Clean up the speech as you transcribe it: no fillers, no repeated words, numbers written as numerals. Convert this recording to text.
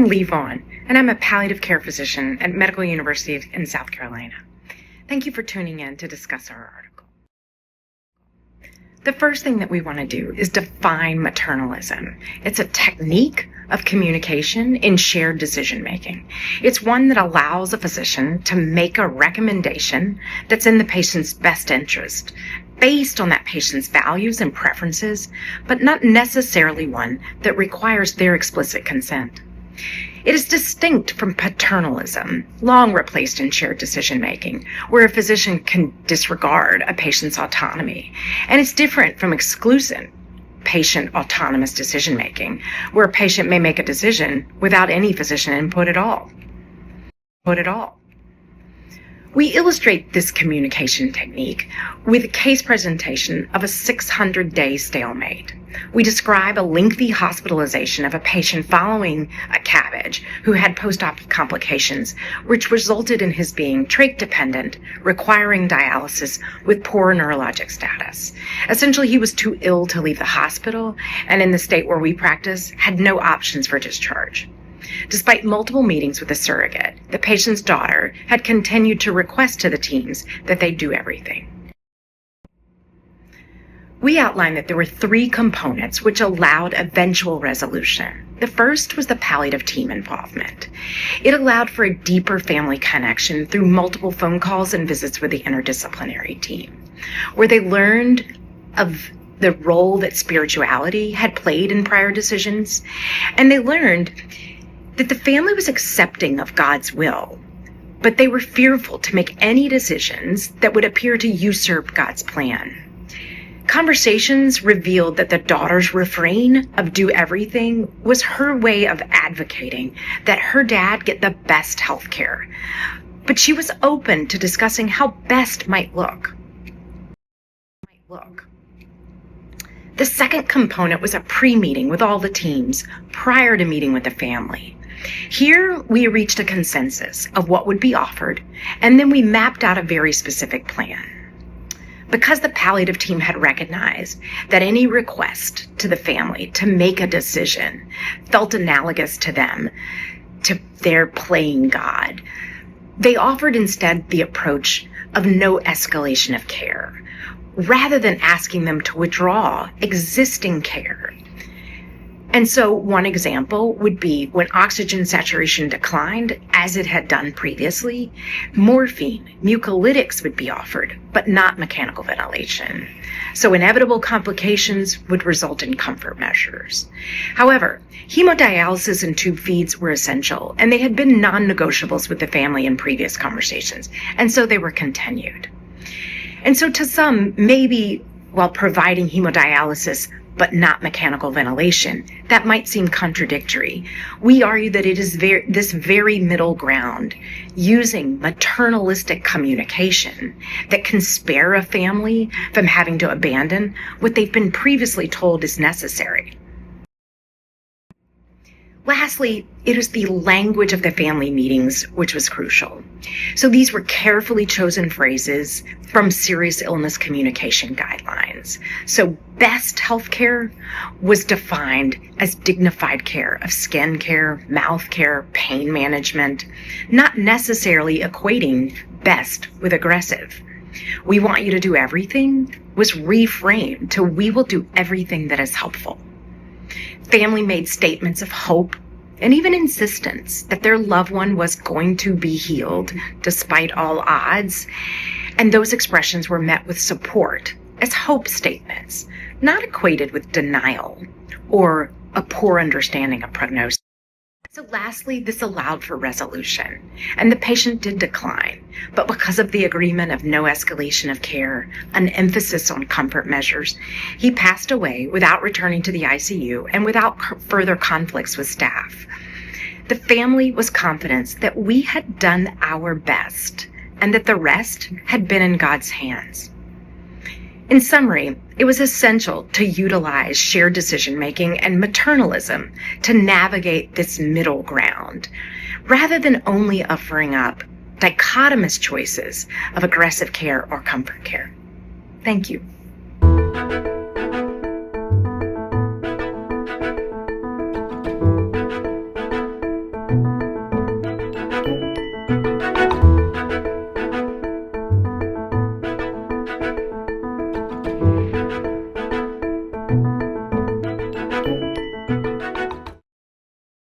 Leigh Vaughan, and I'm a palliative care physician at Medical University in South Carolina. Thank you for tuning in to discuss our article. The first thing that we want to do is define maternalism. It's a technique of communication in shared decision-making. It's one that allows a physician to make a recommendation that's in the patient's best interest, based on that patient's values and preferences, but not necessarily one that requires their explicit consent. It is distinct from paternalism, long replaced in shared decision-making, where a physician can disregard a patient's autonomy. And it's different from exclusive patient autonomous decision-making, where a patient may make a decision without any physician input at all. We illustrate this communication technique with a case presentation of a 600-day stalemate. We describe a lengthy hospitalization of a patient following a CABG who had post-op complications, which resulted in his being trach-dependent, requiring dialysis with poor neurologic status. Essentially, he was too ill to leave the hospital, and in the state where we practice, had no options for discharge. Despite multiple meetings with the surrogate, the patient's daughter had continued to request to the teams that they do everything. We outlined that there were 3 components which allowed eventual resolution. The first was the palliative team involvement. It allowed for a deeper family connection through multiple phone calls and visits with the interdisciplinary team, where they learned of the role that spirituality had played in prior decisions, and they learned that the family was accepting of God's will, but they were fearful to make any decisions that would appear to usurp God's plan. Conversations revealed that the daughter's refrain of do everything was her way of advocating that her dad get the best health care, but she was open to discussing how best might look. The second component was a pre-meeting with all the teams prior to meeting with the family. Here, we reached a consensus of what would be offered, and then we mapped out a very specific plan. Because the palliative team had recognized that any request to the family to make a decision felt analogous to them, to their playing God, they offered instead the approach of no escalation of care, rather than asking them to withdraw existing care. And so one example would be when oxygen saturation declined, as it had done previously, morphine, mucolytics would be offered, but not mechanical ventilation. So inevitable complications would result in comfort measures. However, hemodialysis and tube feeds were essential, and they had been non-negotiables with the family in previous conversations, and so they were continued. And so to some, maybe while providing hemodialysis but not mechanical ventilation, that might seem contradictory. We argue that it is this very middle ground, using maternalistic communication, that can spare a family from having to abandon what they've been previously told is necessary. Lastly, it is the language of the family meetings which was crucial. So these were carefully chosen phrases from serious illness communication guidelines. So best healthcare was defined as dignified care of skin care, mouth care, pain management, not necessarily equating best with aggressive. We want you to do everything was reframed to we will do everything that is helpful. Family made statements of hope and even insistence that their loved one was going to be healed despite all odds. And those expressions were met with support as hope statements, not equated with denial or a poor understanding of prognosis. So lastly, this allowed for resolution, and the patient did decline, but because of the agreement of no escalation of care, an emphasis on comfort measures, he passed away without returning to the ICU and without further conflicts with staff. The family was confident that we had done our best and that the rest had been in God's hands. In summary, it was essential to utilize shared decision-making and maternalism to navigate this middle ground, rather than only offering up dichotomous choices of aggressive care or comfort care. Thank you.